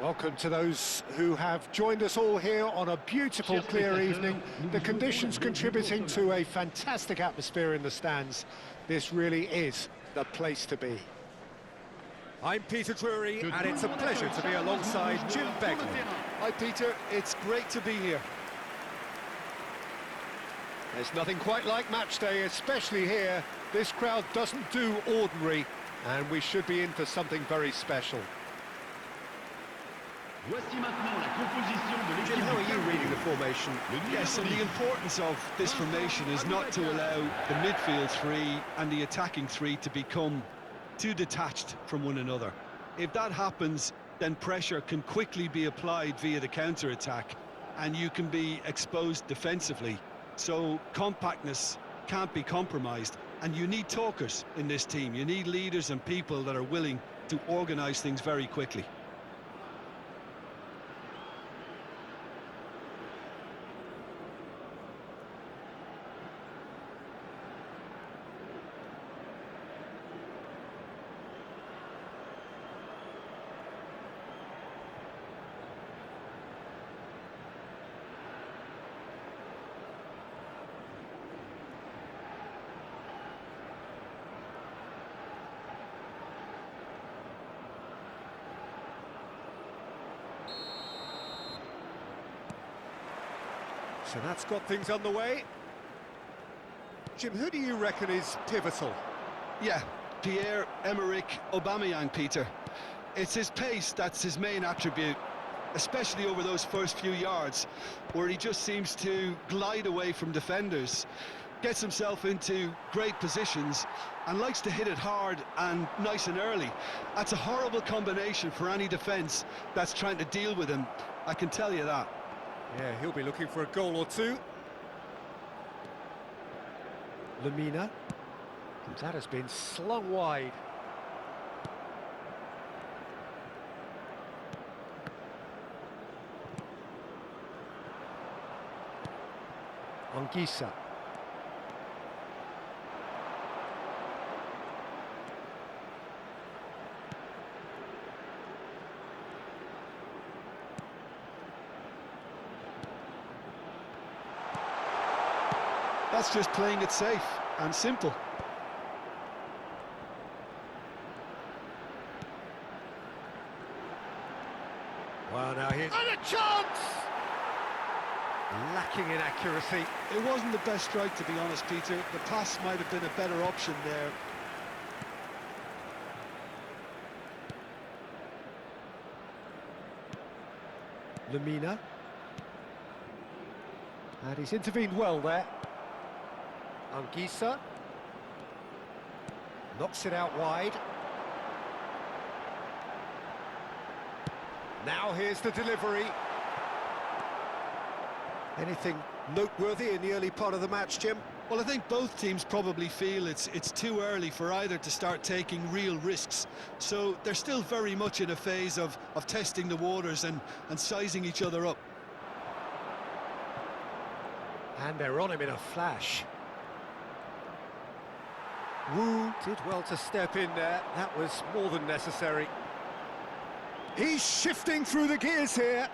Welcome to those who have joined us all here on a beautiful, clear evening. The conditions contributing to a fantastic atmosphere in the stands. This really is the place to be. I'm Peter Drury, and it's a pleasure to be alongside Jim Begley. Hi Peter, it's great to be here. There's nothing quite like match day, especially here. This crowd doesn't do ordinary, and we should be in for something very special. Jim, how are you reading the formation? Yes, and the importance of this formation is not to allow the midfield three and the attacking three to become too detached from one another. If that happens, then pressure can quickly be applied via the counter-attack, and you can be exposed defensively. So compactness can't be compromised, and you need talkers in this team. You need leaders and people that are willing to organise things very quickly. So that's got things underway. Jim, who do you reckon is pivotal? Yeah, Pierre-Emerick Aubameyang, Peter. It's his pace that's his main attribute, especially over those first few yards, where he just seems to glide away from defenders, gets himself into great positions, and likes to hit it hard and nice and early. That's a horrible combination for any defence that's trying to deal with him, I can tell you that. Yeah, he'll be looking for a goal or two. Lamina. That has been slung wide. Anguissa. That's just playing it safe and simple. Well, now here's... And a chance! Lacking in accuracy. It wasn't the best strike, to be honest, Peter. The pass might have been a better option there. Lamina. And he's intervened well there. Anguissa. Knocks it out wide. Now here's the delivery. Anything noteworthy in the early part of the match, Jim? Well, I think both teams probably feel it's too early for either to start taking real risks. So they're still very much in a phase of testing the waters and sizing each other up. And they're on him in a flash. Wu did well to step in there. That was more than necessary. He's shifting through the gears here.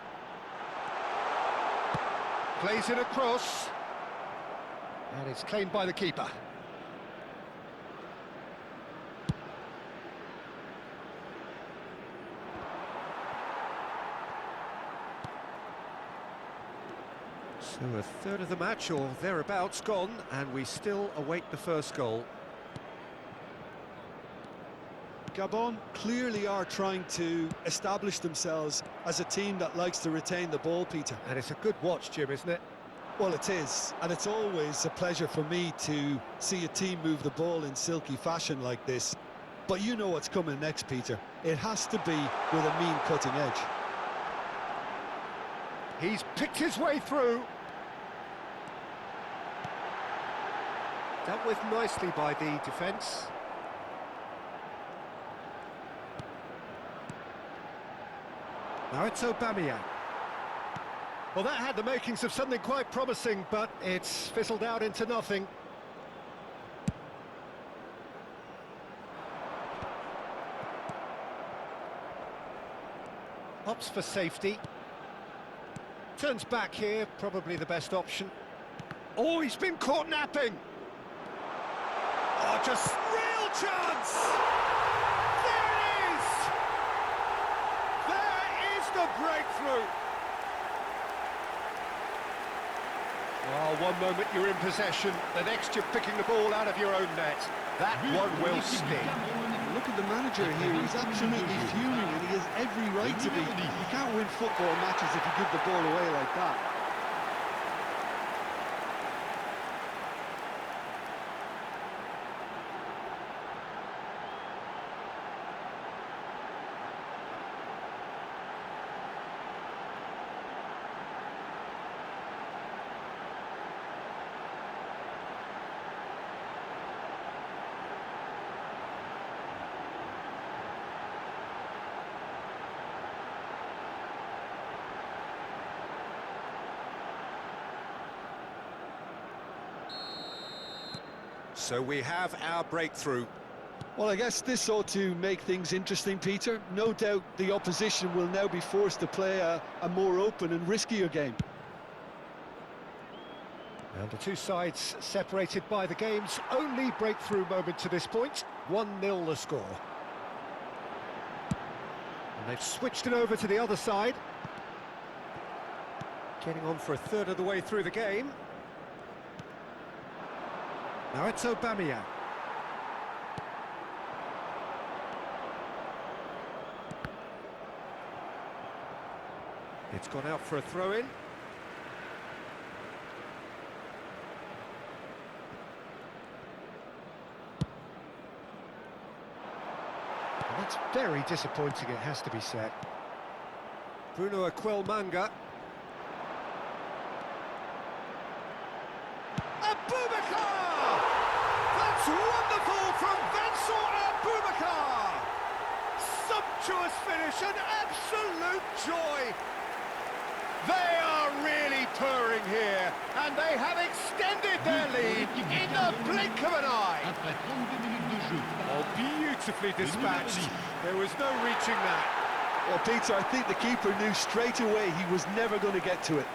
Plays it across. And it's claimed by the keeper. So a third of the match, or thereabouts, gone, and we still await the first goal. Gabon clearly are trying to establish themselves as a team that likes to retain the ball, Peter. And it's a good watch, Jim, isn't it? Well, it is, and it's always a pleasure for me to see a team move the ball in silky fashion like this. But you know what's coming next, Peter. It has to be with a mean cutting edge. He's picked his way through. Dealt with nicely by the defence. Now it's Aubameyang. Well, that had the makings of something quite promising, but it's fizzled out into nothing. Opts for safety. Turns back here, probably the best option. Oh, he's been caught napping. Oh, just real chance! There it is! There is the breakthrough! Oh, one moment you're in possession, the next you're picking the ball out of your own net. That one will sting. Look at the manager here, he's absolutely fuming and he has every right to be. You can't win football matches if you give the ball away like that. So we have our breakthrough. Well, I guess this ought to make things interesting, Peter. No doubt the opposition will now be forced to play a more open and riskier game. And the two sides separated by the game's only breakthrough moment to this point. 1-0 the score. And they've switched it over to the other side. Getting on for a third of the way through the game. Now it's Aubameyang. It's gone out for a throw-in. And that's very disappointing, it has to be said. Bruno Aquilmanga. Wonderful from Vincent Aboubakar! Sumptuous finish, an absolute joy! They are really purring here, and they have extended their lead in the blink of an eye. Oh, beautifully dispatched. There was no reaching that. Well, Peter, I think the keeper knew straight away he was never going to get to it.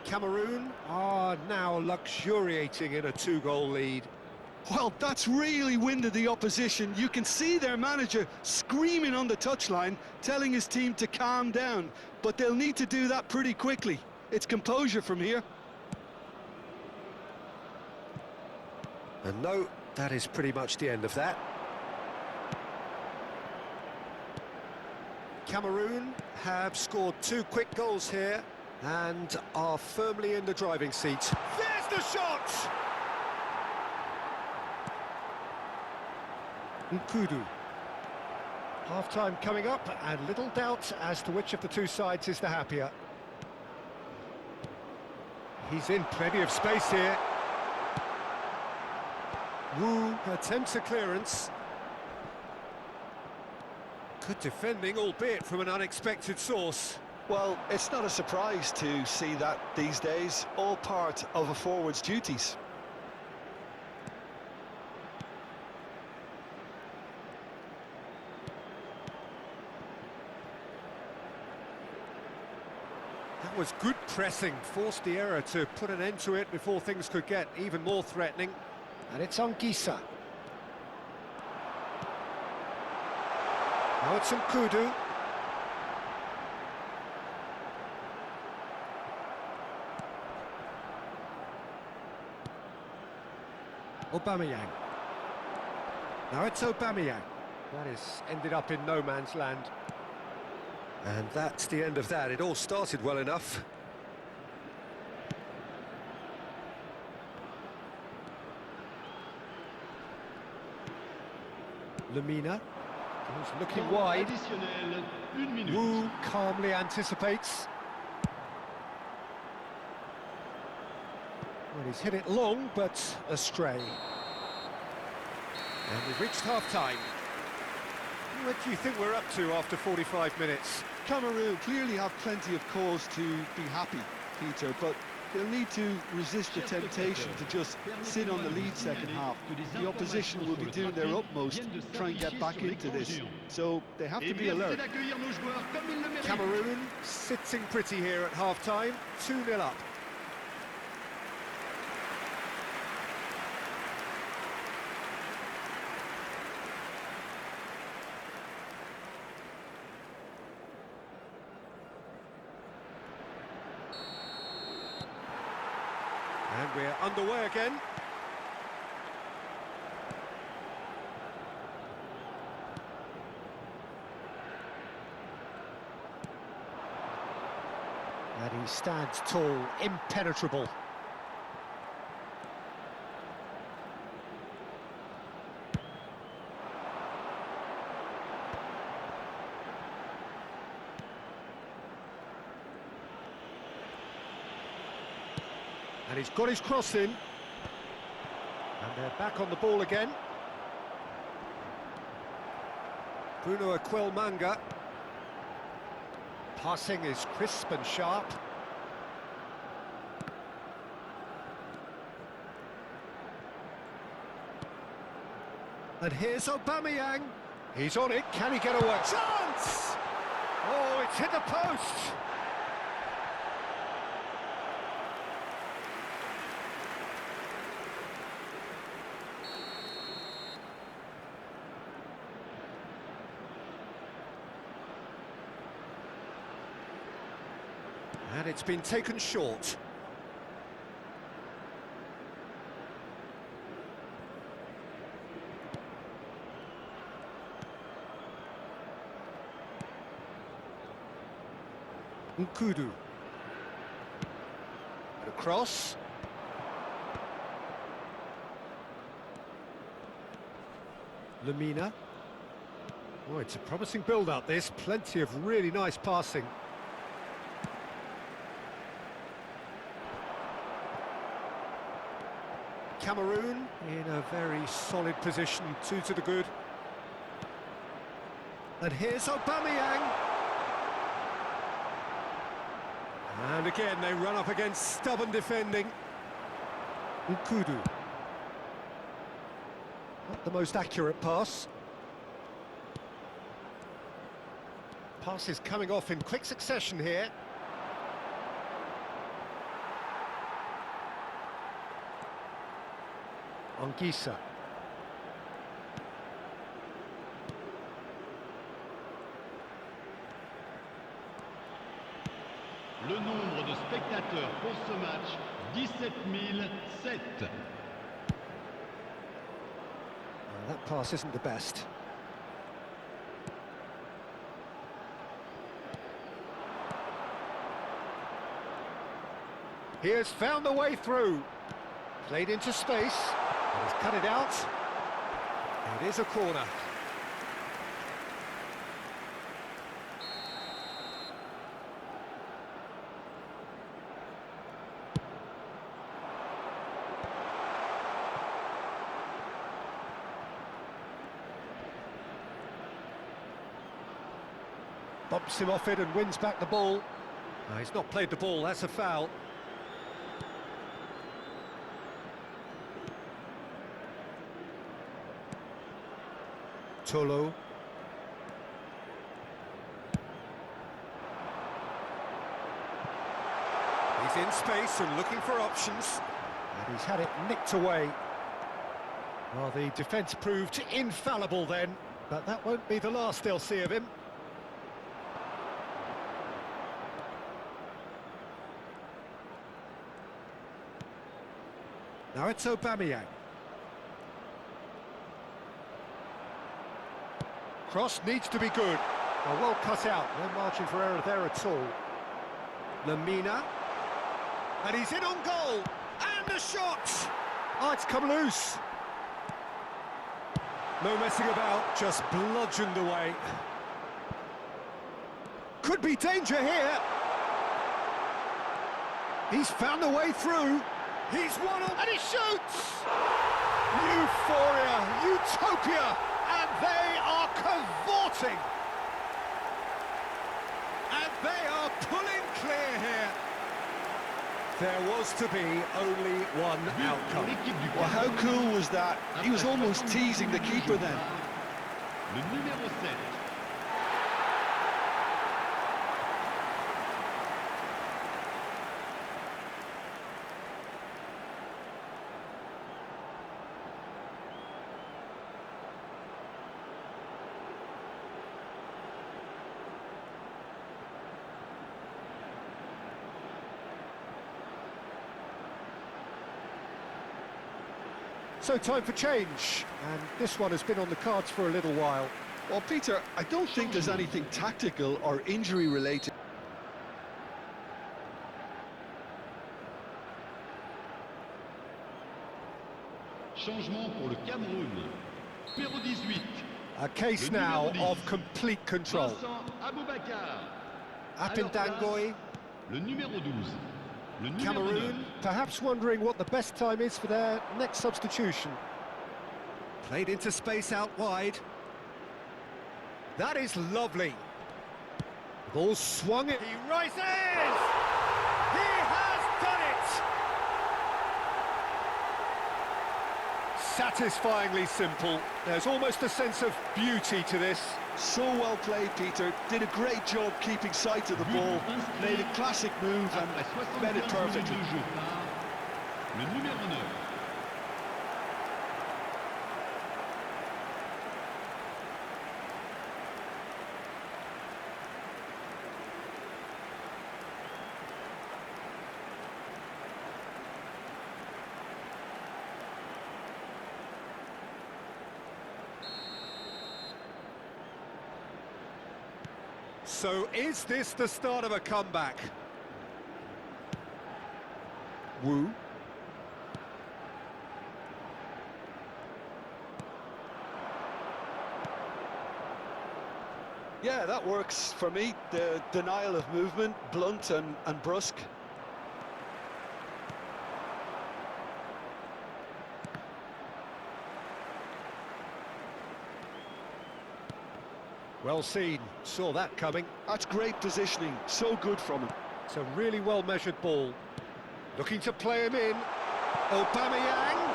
Cameroon are now luxuriating in a two-goal lead. Well, that's really winded the opposition. You can see their manager screaming on the touchline, telling his team to calm down. But they'll need to do that pretty quickly. It's composure from here. And no, that is pretty much the end of that. Cameroon have scored 2 quick goals here and are firmly in the driving seat. There's the shot! Nkudu. Half-time coming up, and little doubt as to which of the two sides is the happier. He's in plenty of space here. Wu attempts a clearance. Good defending, albeit from an unexpected source. Well, it's not a surprise to see that these days, all part of a forward's duties. That was good pressing, forced the error to put an end to it before things could get even more threatening. And it's on Gisa. Now it's Nkudu. Aubameyang. Now it's Aubameyang. That is ended up in no man's land. And that's the end of that. It all started well enough. Lemina. He's looking wide. Wu calmly anticipates. Well, he's hit it long, but astray. And we've reached half-time. What do you think we're up to after 45 minutes? Cameroon clearly have plenty of cause to be happy, Peter, but they'll need to resist the temptation to just sit on the lead second half. The opposition will be doing their utmost to try and get back into this, so they have to be alert. Cameroon sitting pretty here at half-time, 2-0 up. And we're underway again. And he stands tall, impenetrable. And he's got his cross in. And they're back on the ball again. Bruno Aquilmanga. Passing is crisp and sharp. And here's Aubameyang. He's on it. Can he get away? Chance! Oh, it's hit the post. And it's been taken short. Nkudu. And across. Lemina. Oh, it's a promising build-up, this. Plenty of really nice passing. Cameroon in a very solid position, 2 to the good. And here's Aubameyang. And again, they run up against stubborn defending. Nkudu. Not the most accurate pass. Passes coming off in quick succession here. Anguissa. Le nombre de spectateurs pour ce match, 17 007. That pass isn't the best. He has found the way through. Played into space. And he's cut it out. It is a corner. Bumps him off it and wins back the ball. No, he's not played the ball, that's a foul. Tolo. He's in space and looking for options. And he's had it nicked away. Well, the defence proved infallible then, but that won't be the last they'll see of him. Now it's Aubameyang. Cross needs to be good. Well cut out, no margin for error there at all. Lemina. And he's in on goal. And the shot! Oh, it's come loose. No messing about, just bludgeoned away. Could be danger here. He's found the way through. He's won on, and he shoots! Euphoria, utopia, and they are cavorting. And they are pulling clear here. There was to be only one outcome. Well, how cool was that? He was almost teasing the keeper then. Le numéro 7. So time for change, and this one has been on the cards for a little while. Well, Peter, I don't think there's anything tactical or injury related. Changement pour le Cameroun. Numéro 18. A case now of complete control. Vincent Aboubakar. Apindangoy, Le numéro 12. Le numéro 9. Cameroon, perhaps wondering what the best time is for their next substitution. Played into space out wide. That is lovely. Ball swung it. He rises! He has done it! Satisfyingly simple. There's almost a sense of beauty to this. So well played, Peter. Did a great job keeping sight of the ball. Made a classic move and Après met it 75 minutes perfectly. de jeu par le numéro 9. So is this the start of a comeback? Wu. Yeah, that works for me. The denial of movement, blunt and brusque. Well seen, saw that coming. That's great positioning, so good from him. It's a really well-measured ball. Looking to play him in. Aubameyang.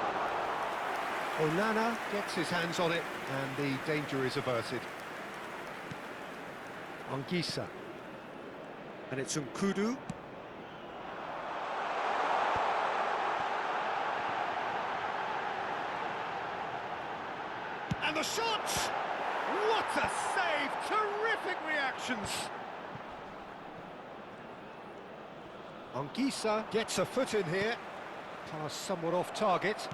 Onana gets his hands on it, and the danger is averted. Anguissa. And it's Nkudu. And the shot! What a save! Terrific reactions! Anguissa gets a foot in here. Pass somewhat off target.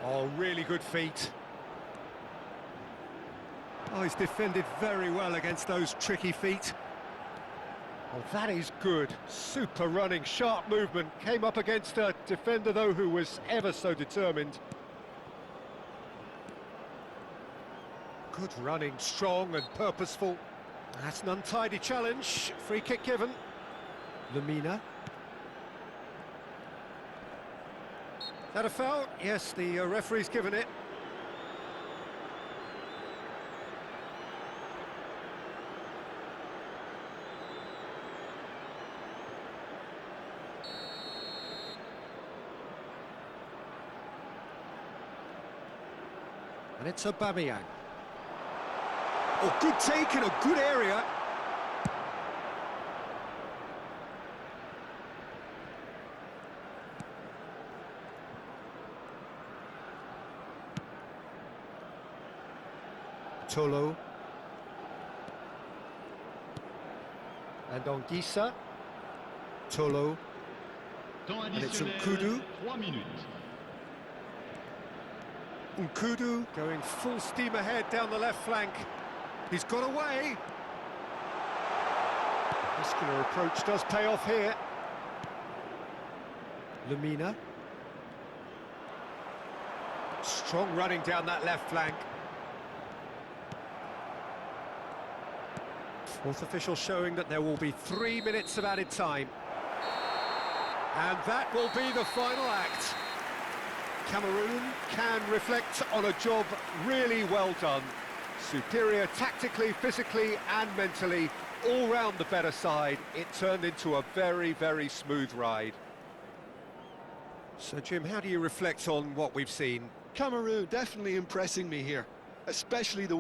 Oh, really good feet. Oh, he's defended very well against those tricky feet. Oh, that is good. Super running, sharp movement. Came up against a defender, though, who was ever so determined. Good running, strong and purposeful. That's an untidy challenge. Free kick given. Lemina. Is that a foul? Yes, the referee's given it. And it's Aubameyang. Oh, good take in a good area. Tolo. And Anguissa. Tolo. Temps And it's additionnel, Nkudu. 3 minutes. Nkudu going full steam ahead down the left flank. He's got away. Muscular approach does pay off here. Lemina. Strong running down that left flank. Fourth official showing that there will be 3 minutes of added time. And that will be the final act. Cameroon can reflect on a job really well done. Superior tactically, physically and mentally, all round the better side. It turned into a very, very smooth ride. So, Jim, how do you reflect on what we've seen? Cameroon definitely impressing me here, especially the